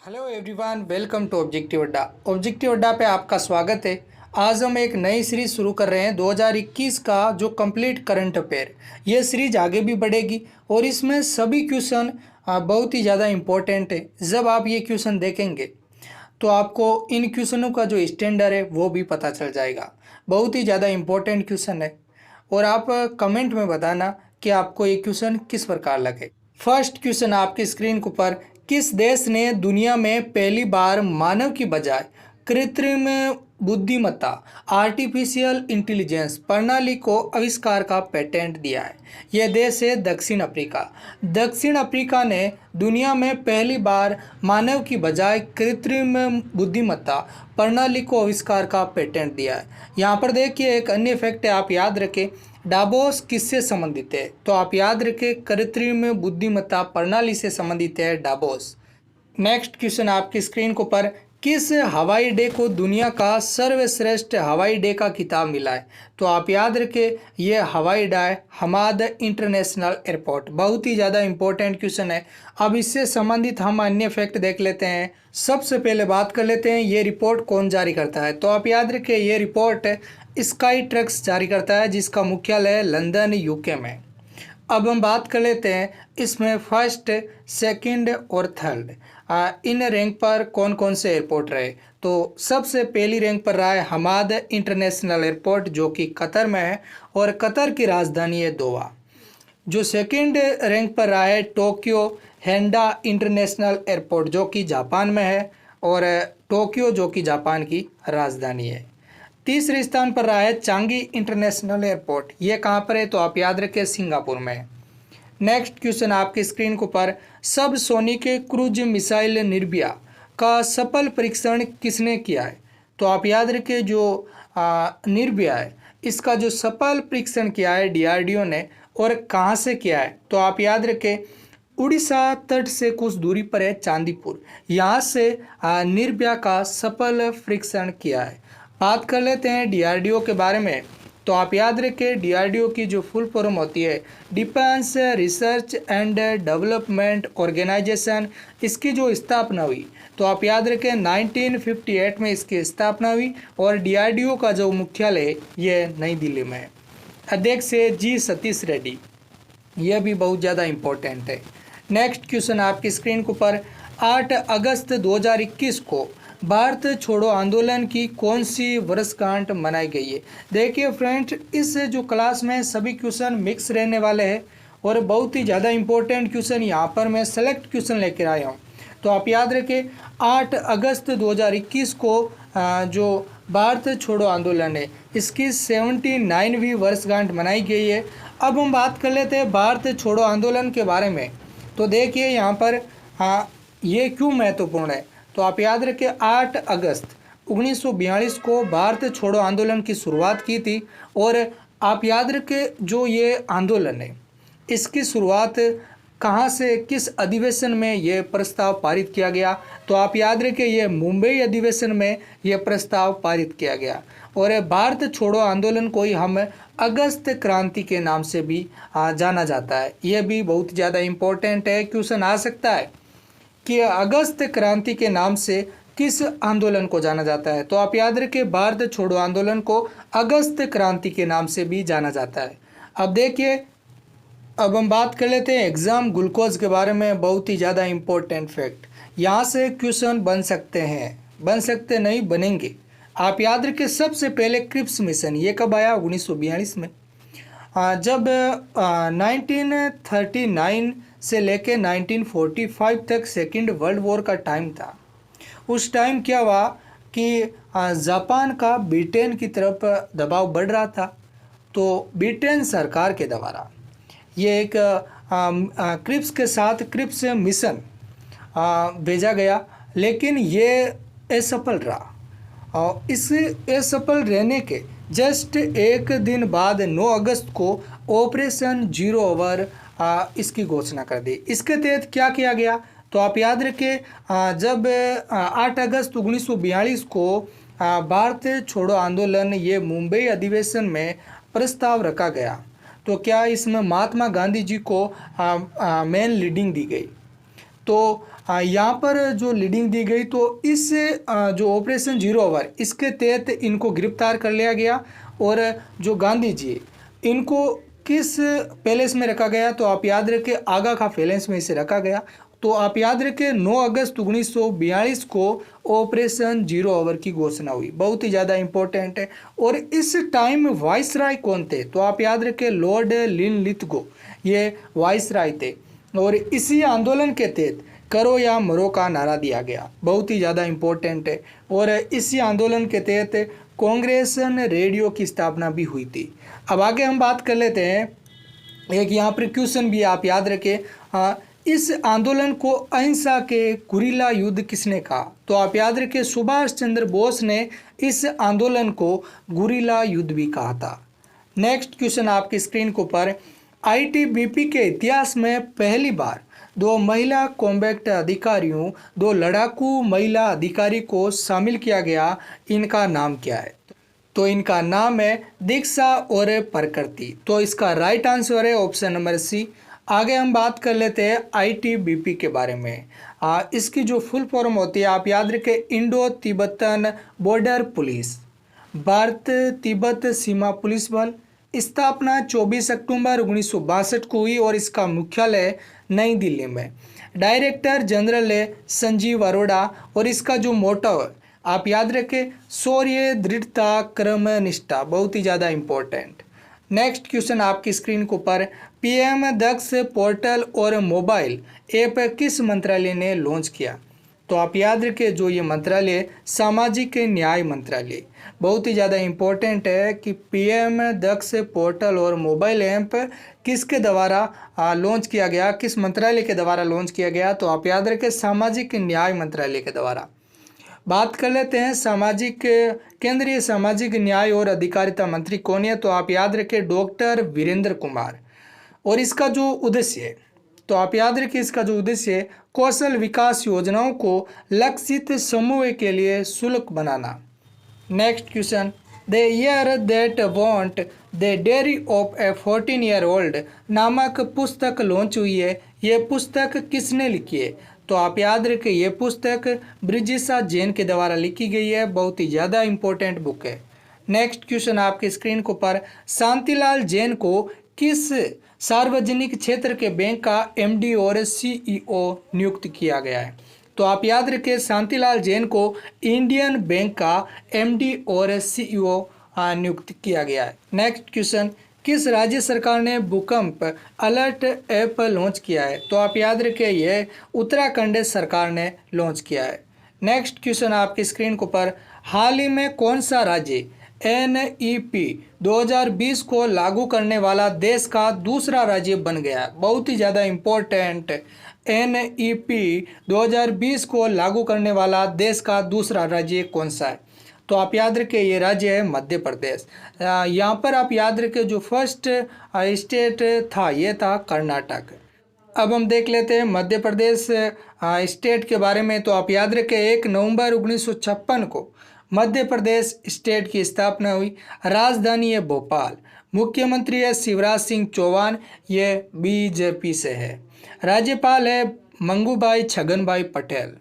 Hello everyone, welcome to objective Adda. Objective Adda पे आपका स्वागत है। आज हम एक नई सीरीज शुरू कर रहे हैं 2021 का जो कंप्लीट करंट अफेयर। ये सीरीज आगे भी बढ़ेगी और इसमें सभी क्वेश्चन बहुत ही ज़्यादा इम्पोर्टेंट है। जब आप ये क्वेश्चन देखेंगे तो आपको इन क्वेश्चनों का जो स्टैंडर्ड है वो भी पता चल जाएगा। बहुत ही ज़्यादा इम्पोर्टेंट क्वेश्चन है और आप कमेंट में बताना कि आपको ये क्वेश्चन किस प्रकार लगे। फर्स्ट क्वेश्चन आपकी स्क्रीन के ऊपर, किस देश ने दुनिया में पहली बार मानव की बजाय कृत्रिम बुद्धिमत्ता आर्टिफिशियल इंटेलिजेंस प्रणाली को आविष्कार का पेटेंट दिया है? यह देश है दक्षिण अफ्रीका। दक्षिण अफ्रीका ने दुनिया में पहली बार मानव की बजाय कृत्रिम बुद्धिमत्ता प्रणाली को आविष्कार का पेटेंट दिया है। यहाँ पर देखिए एक अन्य फैक्ट है, आप याद रखें, डाबोस किससे संबंधित है? तो आप याद रखें कृत्रिम बुद्धिमत्ता प्रणाली से संबंधित है डाबोस। नेक्स्ट क्वेश्चन आपकी स्क्रीन के ऊपर, किस हवाई अड्डे को दुनिया का सर्वश्रेष्ठ हवाई अड्डे का खिताब मिला है? तो आप याद रखें ये हवाई अड्डा है हमाद इंटरनेशनल एयरपोर्ट। बहुत ही ज़्यादा इंपॉर्टेंट क्वेश्चन है। अब इससे संबंधित हम अन्य फैक्ट देख लेते हैं। सबसे पहले बात कर लेते हैं ये रिपोर्ट कौन जारी करता है। तो आप याद रखें ये रिपोर्ट स्काई ट्रक्स जारी करता है जिसका मुख्यालय है लंदन यूके में। अब हम बात कर लेते हैं इसमें फर्स्ट, सेकंड और थर्ड इन रैंक पर कौन कौन से एयरपोर्ट रहे। तो सबसे पहली रैंक पर रहा है हमाद इंटरनेशनल एयरपोर्ट जो कि कतर में है और कतर की राजधानी है दोहा। जो सेकंड रैंक पर रहा है टोक्यो हेंडा इंटरनेशनल एयरपोर्ट जो कि जापान में है और टोक्यो जो कि जापान की राजधानी है। तीसरे स्थान पर रहा है चांगी इंटरनेशनल एयरपोर्ट। ये कहाँ पर है? तो आप याद रखें सिंगापुर में है। नेक्स्ट क्वेश्चन आपकी स्क्रीन के ऊपर, सब सोनिक क्रूज मिसाइल निर्भया का सफल परीक्षण किसने किया है? तो आप याद रखें जो निर्भया है इसका जो सफल परीक्षण किया है डीआरडीओ ने। और कहाँ से किया है? तो आप याद रखें उड़ीसा तट से कुछ दूरी पर है चांदीपुर, यहाँ से निर्भया का सफल परीक्षण किया है। बात कर लेते हैं डीआरडीओ के बारे में। तो आप याद रखें डीआरडीओ की जो फुल फॉर्म होती है defence research and development organisation. इसकी जो स्थापना हुई तो आप याद रखें 1958 में इसकी स्थापना हुई और डीआरडीओ का जो मुख्यालय है ये नई दिल्ली में है। अध्यक्ष है जी सतीश रेड्डी। यह भी बहुत ज़्यादा इम्पोर्टेंट है। नेक्स्ट क्वेश्चन आपकी स्क्रीन के ऊपर, 8 अगस्त 2021 को भारत छोड़ो आंदोलन की कौन सी वर्षगांठ मनाई गई है? देखिए फ्रेंड्स, इस जो क्लास में सभी क्वेश्चन मिक्स रहने वाले हैं और बहुत ही ज़्यादा इम्पोर्टेंट क्वेश्चन यहाँ पर मैं सेलेक्ट क्वेश्चन लेकर आया हूँ। तो आप याद रखें 8 अगस्त 2021 को जो भारत छोड़ो आंदोलन है इसकी 79वीं वर्षगांठ मनाई गई है। अब हम बात कर लेते हैं भारत छोड़ो आंदोलन के बारे में। तो देखिए यहाँ पर ये क्यों महत्वपूर्ण है? तो आप याद रखें 8 अगस्त 1942 को भारत छोड़ो आंदोलन की शुरुआत की थी और आप याद रखें जो ये आंदोलन है इसकी शुरुआत कहाँ से, किस अधिवेशन में ये प्रस्ताव पारित किया गया? तो आप याद रखें ये मुंबई अधिवेशन में ये प्रस्ताव पारित किया गया। और भारत छोड़ो आंदोलन को ही हम अगस्त क्रांति के नाम से भी जाना जाता है। ये भी बहुत ज़्यादा इम्पोर्टेंट है, क्वेश्चन आ सकता है कि अगस्त क्रांति के नाम से किस आंदोलन को जाना जाता है? तो आप याद रखें भारत छोड़ो आंदोलन को अगस्त क्रांति के नाम से भी जाना जाता है। अब देखिए अब हम बात कर लेते हैं एग्जाम ग्लूकोज के बारे में। बहुत ही ज़्यादा इम्पोर्टेंट फैक्ट, यहाँ से क्वेश्चन बन सकते हैं, बन सकते नहीं, बनेंगे। आप याद रखें सबसे पहले क्रिप्स मिशन ये कब आया? 1942 में। जब 1939 से लेके 1945 तक सेकेंड वर्ल्ड वॉर का टाइम था, उस टाइम क्या हुआ कि जापान का ब्रिटेन की तरफ दबाव बढ़ रहा था। तो ब्रिटेन सरकार के द्वारा ये एक क्रिप्स के साथ क्रिप्स मिशन भेजा गया, लेकिन ये असफल रहा। और इस असफल रहने के जस्ट एक दिन बाद 9 अगस्त को ऑपरेशन जीरो ओवर इसकी घोषणा कर दी। इसके तहत क्या किया गया? तो आप याद रखें जब 8 अगस्त 1942 को भारत छोड़ो आंदोलन ये मुंबई अधिवेशन में प्रस्ताव रखा गया तो क्या इसमें महात्मा गांधी जी को मेन लीडिंग दी गई। तो यहाँ पर जो लीडिंग दी गई तो इस जो ऑपरेशन जीरो आवर इसके तहत इनको गिरफ्तार कर लिया गया। और जो गांधी जी इनको किस पैलेस में रखा गया, तो आप याद रखें आगा खां पैलेस में इसे रखा गया। तो आप याद रखें 9 अगस्त 1942 को ऑपरेशन जीरो आवर की घोषणा हुई, बहुत ही ज़्यादा इंपॉर्टेंट है। और इस टाइम वाइसराय कौन थे, तो आप याद रखें लॉर्ड लिनलिथगो ये वाइसराय थे। और इसी आंदोलन के तहत करो या मरो का नारा दिया गया, बहुत ही ज़्यादा इम्पोर्टेंट है। और इसी आंदोलन के तहत कांग्रेसन रेडियो की स्थापना भी हुई थी। अब आगे हम बात कर लेते हैं, एक यहाँ पर क्वेश्चन भी आप याद रखें, इस आंदोलन को अहिंसा के गुरिल्ला युद्ध किसने कहा, तो आप याद रखें सुभाष चंद्र बोस ने इस आंदोलन को गुरिल्ला युद्ध भी कहा था। नेक्स्ट क्वेश्चन आपकी स्क्रीन के ऊपर, आईटीबीपी के इतिहास में पहली बार 2 महिला कॉम्बैट अधिकारियों, 2 लड़ाकू महिला अधिकारी को शामिल किया गया, इनका नाम क्या है, तो इनका नाम है दीक्षा और प्रकृति। तो इसका राइट आंसर है ऑप्शन नंबर सी। आगे हम बात कर लेते हैं आईटीबीपी के बारे में। इसकी जो फुल फॉर्म होती है आप याद रखें Indo Tibetan border police, Bharat Tibet सीमा पुलिस बल। स्थापना 24 अक्टूबर 1962 को हुई और इसका मुख्यालय नई दिल्ली में। डायरेक्टर जनरल है संजीव अरोड़ा और इसका जो मोटो है आप याद रखें शौर्य दृढ़ता क्रम निष्ठा, बहुत ही ज़्यादा इम्पोर्टेंट। नेक्स्ट क्वेश्चन आपकी स्क्रीन के ऊपर, पीएम दक्ष पोर्टल और मोबाइल ऐप किस मंत्रालय ने लॉन्च किया, तो आप याद रखें जो ये मंत्रालय सामाजिक न्याय मंत्रालय, बहुत ही ज़्यादा इम्पोर्टेंट है कि पीएम दक्ष पोर्टल और मोबाइल ऐप किसके द्वारा लॉन्च किया गया, किस मंत्रालय के द्वारा लॉन्च किया गया, तो आप याद रखें सामाजिक न्याय मंत्रालय के द्वारा। बात कर लेते हैं केंद्रीय सामाजिक न्याय और अधिकारिता मंत्री कौन है, तो आप याद रखें डॉक्टर वीरेंद्र कुमार। और इसका जो उद्देश्य है, तो आप याद रखें इसका जो उद्देश्य है कौशल विकास योजनाओं को लक्षित समूह के लिए शुल्क बनाना। Next question, the year that want the diary of a 14-year-old नामक पुस्तक लॉन्च हुई है, ये पुस्तक किसने लिखी है, तो आप याद रखें ये पुस्तक ब्रिजिशा जैन के द्वारा लिखी गई है, बहुत ही ज़्यादा इंपॉर्टेंट बुक है। नेक्स्ट क्वेश्चन आपके स्क्रीन के ऊपर, शांतिलाल जैन को किस सार्वजनिक क्षेत्र के बैंक का एमडी और सीईओ नियुक्त किया गया है, तो आप याद रखें शांतिलाल जैन को इंडियन बैंक का एमडी और सीईओ नियुक्त किया गया है। नेक्स्ट क्वेश्चन, किस राज्य सरकार ने भूकंप अलर्ट ऐप लॉन्च किया है, तो आप याद रखें यह उत्तराखंड सरकार ने लॉन्च किया है। नेक्स्ट क्वेश्चन आपकी स्क्रीन के ऊपर, हाल ही में कौन सा राज्य एनईपी 2020 को लागू करने वाला देश का दूसरा राज्य बन गया है, बहुत ही ज़्यादा इम्पोर्टेंट, एनईपी 2020 को लागू करने वाला देश का दूसरा राज्य कौन सा है, तो आप याद रखें ये राज्य है मध्य प्रदेश। यहाँ पर आप याद रखें जो फर्स्ट स्टेट था ये था कर्नाटक। अब हम देख लेते हैं मध्य प्रदेश स्टेट के बारे में, तो आप याद रखें 1 नवंबर 1956 को मध्य प्रदेश स्टेट की स्थापना हुई। राजधानी है भोपाल, मुख्यमंत्री है शिवराज सिंह चौहान, ये बीजेपी से है। राज्यपाल है मंगूभाई छगनभाई पटेल।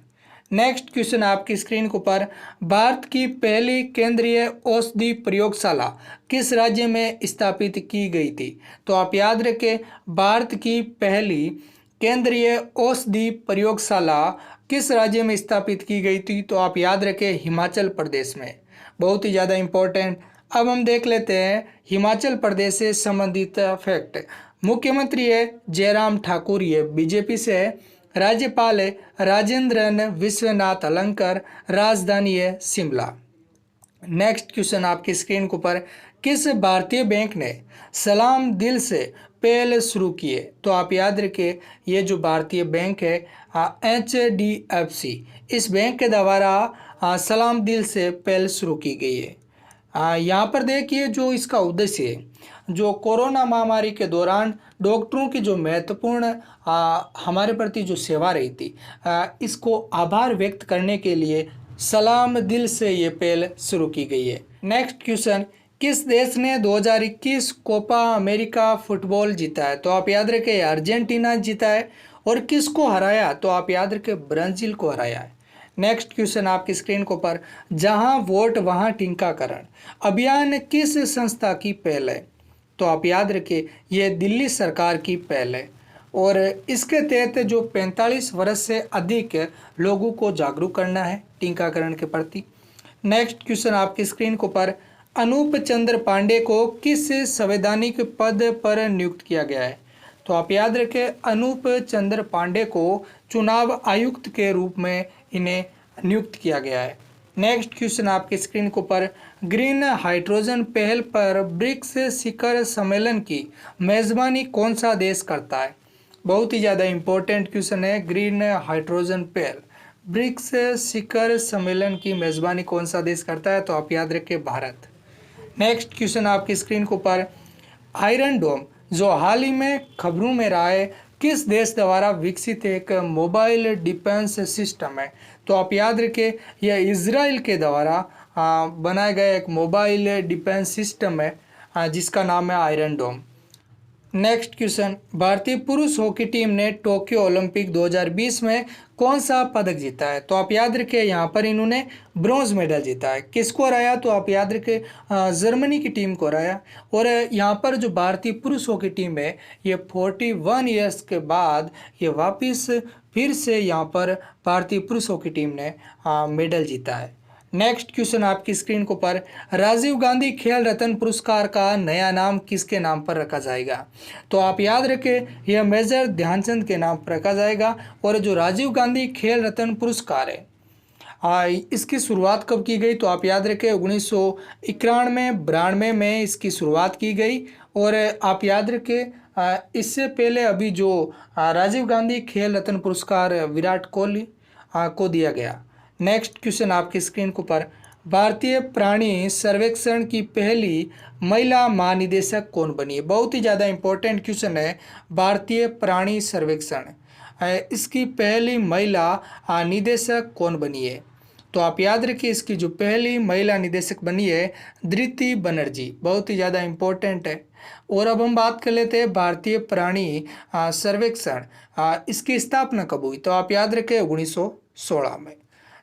नेक्स्ट क्वेश्चन आपकी स्क्रीन के ऊपर, भारत की पहली केंद्रीय औषधि प्रयोगशाला किस राज्य में स्थापित की गई थी, तो आप याद रखें भारत की पहली केंद्रीय औषधि प्रयोगशाला किस राज्य में स्थापित की गई थी, तो आप याद रखें हिमाचल प्रदेश में, बहुत ही ज़्यादा इम्पोर्टेंट। अब हम देख लेते हैं हिमाचल प्रदेश से संबंधित फैक्ट। मुख्यमंत्री है जयराम ठाकुर, ये बीजेपी से है। राज्यपाल है राजेंद्रन विश्वनाथ अलंकर, राजधानी है शिमला। नेक्स्ट क्वेश्चन आपकी स्क्रीन के ऊपर, किस भारतीय बैंक ने सलाम दिल से पहल शुरू की है, तो आप याद रखिए ये जो भारतीय बैंक है HDFC, इस बैंक के द्वारा सलाम दिल से पहल शुरू की गई है। यहाँ पर देखिए जो इसका उद्देश्य है, जो कोरोना महामारी के दौरान डॉक्टरों की जो महत्वपूर्ण हमारे प्रति जो सेवा रही थी, इसको आभार व्यक्त करने के लिए सलाम दिल से ये पहल शुरू की गई है। नेक्स्ट क्वेश्चन, किस देश ने 2021 कोपा अमेरिका फुटबॉल जीता है, तो आप याद रखें अर्जेंटीना जीता है। और किसको हराया, तो आप याद रखें ब्राज़ील को हराया है। नेक्स्ट क्वेश्चन आपकी स्क्रीन के ऊपर, जहां वोट वहां टीकाकरण अभियान किस संस्था की पहल है, तो आप याद रखिए ये दिल्ली सरकार की पहल है और इसके तहत जो 45 वर्ष से अधिक लोगों को जागरूक करना है टीकाकरण के प्रति। नेक्स्ट क्वेश्चन आपकी स्क्रीन के ऊपर, अनूप चंद्र पांडे को किस संवैधानिक पद पर नियुक्त किया गया है, तो आप याद रखें अनूप चंद्र पांडे को चुनाव आयुक्त के रूप में इन्हें नियुक्त किया गया है। नेक्स्ट क्वेश्चन आपके स्क्रीन के ऊपर, ग्रीन हाइड्रोजन पहल पर ब्रिक्स शिखर सम्मेलन की मेजबानी कौन सा देश करता है, बहुत ही ज़्यादा इंपॉर्टेंट क्वेश्चन है। ग्रीन हाइड्रोजन पहल ब्रिक्स शिखर सम्मेलन की मेजबानी कौन सा देश करता है, तो आप याद रखें भारत। नेक्स्ट क्वेश्चन आपकी स्क्रीन के ऊपर, आयरन डोम जो हाल ही में खबरों में रहा है किस देश द्वारा विकसित एक मोबाइल डिफेंस सिस्टम है, तो आप याद रखें यह इजराइल के द्वारा बनाया गया एक मोबाइल डिफेंस सिस्टम है जिसका नाम है आयरन डोम। नेक्स्ट क्वेश्चन, भारतीय पुरुष हॉकी टीम ने टोक्यो ओलंपिक 2020 में कौन सा पदक जीता है, तो आप याद रखें यहाँ पर इन्होंने ब्रॉन्ज मेडल जीता है। किसको हराया, तो आप याद रखें जर्मनी की टीम को हराया। और यहाँ पर जो भारतीय पुरुष हॉकी टीम है ये 41 ईयर्स के बाद ये वापस फिर से यहाँ पर भारतीय पुरुष हॉकी टीम ने मेडल जीता है। नेक्स्ट क्वेश्चन आपकी स्क्रीन के ऊपर, राजीव गांधी खेल रत्न पुरस्कार का नया नाम किसके नाम पर रखा जाएगा, तो आप याद रखें यह मेजर ध्यानचंद के नाम पर रखा जाएगा। और जो राजीव गांधी खेल रत्न पुरस्कार है इसकी शुरुआत कब की गई, तो आप याद रखें 1991-92 में इसकी शुरुआत की गई। और आप याद रखें इससे पहले अभी जो राजीव गांधी खेल रत्न पुरस्कार विराट कोहली को दिया गया। नेक्स्ट क्वेश्चन आपकी स्क्रीन के ऊपर, भारतीय प्राणी सर्वेक्षण की पहली महिला महानिदेशक कौन बनी है, बहुत ही ज़्यादा इंपॉर्टेंट क्वेश्चन है। भारतीय प्राणी सर्वेक्षण इसकी पहली महिला निदेशक कौन बनी है, तो आप याद रखिए इसकी जो पहली महिला निदेशक बनी है धृति बनर्जी, बहुत ही ज़्यादा इम्पोर्टेंट है। और अब हम बात कर लेते हैं भारतीय प्राणी सर्वेक्षण इसकी स्थापना कब हुई, तो आप याद रखें 1916 में।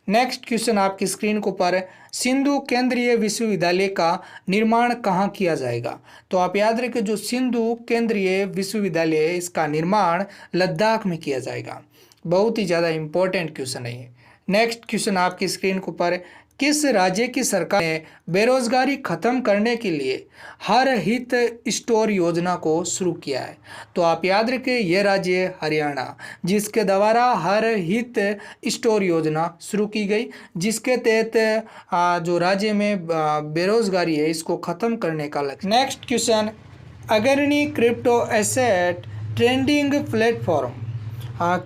नेक्स्ट क्वेश्चन आपकी स्क्रीन के ऊपर, सिंधु केंद्रीय विश्वविद्यालय का निर्माण कहाँ किया जाएगा, तो आप याद रखें जो सिंधु केंद्रीय विश्वविद्यालय है इसका निर्माण लद्दाख में किया जाएगा, बहुत ही ज़्यादा इंपॉर्टेंट क्वेश्चन है ये। नेक्स्ट क्वेश्चन आपकी स्क्रीन के ऊपर, किस राज्य की सरकार ने बेरोजगारी खत्म करने के लिए हर हित स्टोर योजना को शुरू किया है, तो आप याद रखें यह राज्य है हरियाणा, जिसके द्वारा हर हित स्टोर योजना शुरू की गई, जिसके तहत जो राज्य में बेरोजगारी है इसको ख़त्म करने का लक्ष्य। नेक्स्ट क्वेश्चन, अग्रणी crypto asset trading platform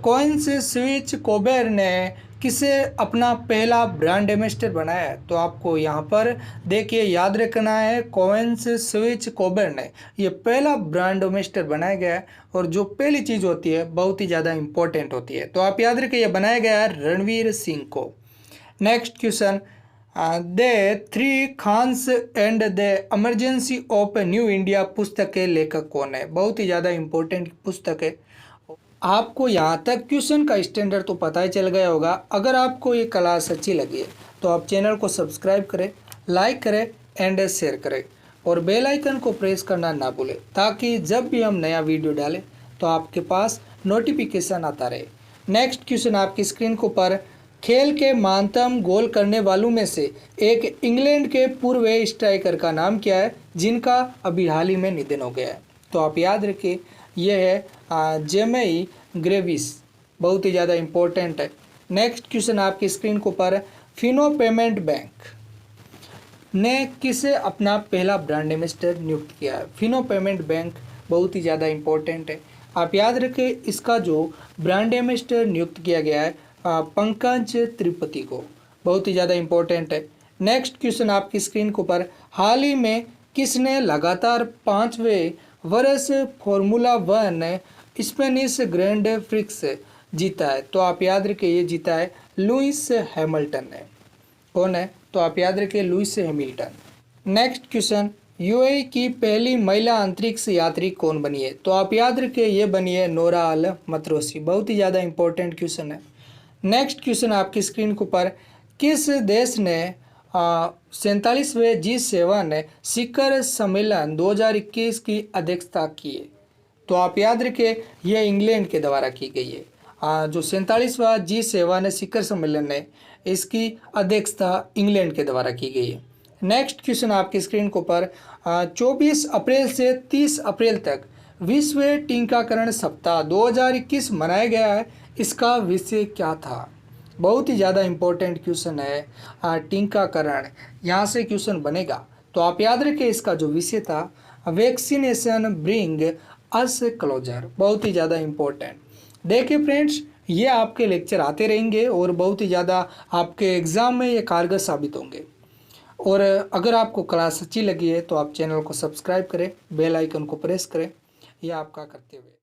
CoinSwitch Kuber ने किसे अपना पहला ब्रांड एम्बेसडर बनाया है, तो आपको यहाँ पर देखिए याद रखना है कॉइन्स स्विच कोबेर ने ये पहला ब्रांड एम्बेसडर बनाया गया है। और जो पहली चीज़ होती है बहुत ही ज़्यादा इंपॉर्टेंट होती है, तो आप याद रखिए ये बनाया गया है रणवीर सिंह को। Next question, the three Khans and the emergency of new India पुस्तक के लेखक कौन है, बहुत ही ज़्यादा इंपॉर्टेंट पुस्तक है। आपको यहाँ तक क्वेश्चन का स्टैंडर्ड तो पता ही चल गया होगा। अगर आपको ये क्लास अच्छी लगी है तो आप चैनल को सब्सक्राइब करें, लाइक करें एंड शेयर करें और बेल आइकन को प्रेस करना ना भूलें, ताकि जब भी हम नया वीडियो डालें तो आपके पास नोटिफिकेशन आता रहे। नेक्स्ट क्वेश्चन आपकी स्क्रीन के ऊपर, खेल के महानतम गोल करने वालों में से एक इंग्लैंड के पूर्व स्ट्राइकर का नाम क्या है जिनका अभी हाल ही में निधन हो गया है, तो आप याद रखिए यह है जेमी ग्रेविस, बहुत ही ज़्यादा इम्पोर्टेंट है। नेक्स्ट क्वेश्चन आपकी स्क्रीन के ऊपर, फिनो पेमेंट बैंक ने किसे अपना पहला ब्रांड एम्बेसडर नियुक्त किया है, फिनो पेमेंट बैंक बहुत ही ज़्यादा इम्पोर्टेंट है। आप याद रखें इसका जो ब्रांड एम्बेसडर नियुक्त किया गया है पंकज त्रिपाठी को, बहुत ही ज़्यादा इम्पोर्टेंट है। नेक्स्ट क्वेश्चन आपकी स्क्रीन के ऊपर, हाल ही में किसने लगातार 5वें वर्ष फॉर्मूला 1 स्पेनिश ग्रैंड प्रिक्स जीता है, तो आप याद रखें ये जीता है लुइस हैमिल्टन ने। कौन है, तो आप याद रखें Lewis Hamilton. Next question, UAE की पहली महिला अंतरिक्ष यात्री कौन बनी है? तो आप याद रखिए, ये बनी है नोरा अल मतरोसी। बहुत ही ज़्यादा इंपॉर्टेंट क्वेश्चन है। नेक्स्ट क्वेश्चन आपकी स्क्रीन के ऊपर, किस देश ने 47वें G7 शिखर सम्मेलन 2021 की अध्यक्षता की है? तो आप याद रखिए, यह इंग्लैंड के द्वारा की गई है। जो 47वां G7 शिखर सम्मेलन है, इसकी अध्यक्षता इंग्लैंड के द्वारा की गई है। नेक्स्ट क्वेश्चन आपकी स्क्रीन के ऊपर, 24 अप्रैल से 30 अप्रैल तक विश्व टीकाकरण सप्ताह 2021 मनाया गया है। इसका विषय क्या था? बहुत ही ज़्यादा इम्पोर्टेंट क्वेश्चन है। टीकाकरण, यहाँ से क्वेश्चन बनेगा। तो आप याद रखें, इसका जो विषय था, वैक्सीनेशन ब्रिंग अस क्लोजर। बहुत ही ज़्यादा इम्पोर्टेंट। देखिए फ्रेंड्स, ये आपके लेक्चर आते रहेंगे और बहुत ही ज़्यादा आपके एग्ज़ाम में ये कारगर साबित होंगे। और अगर आपको क्लास अच्छी लगी है तो आप चैनल को सब्सक्राइब करें, बेल आइकन को प्रेस करें। यह आपका कर्तव्य है।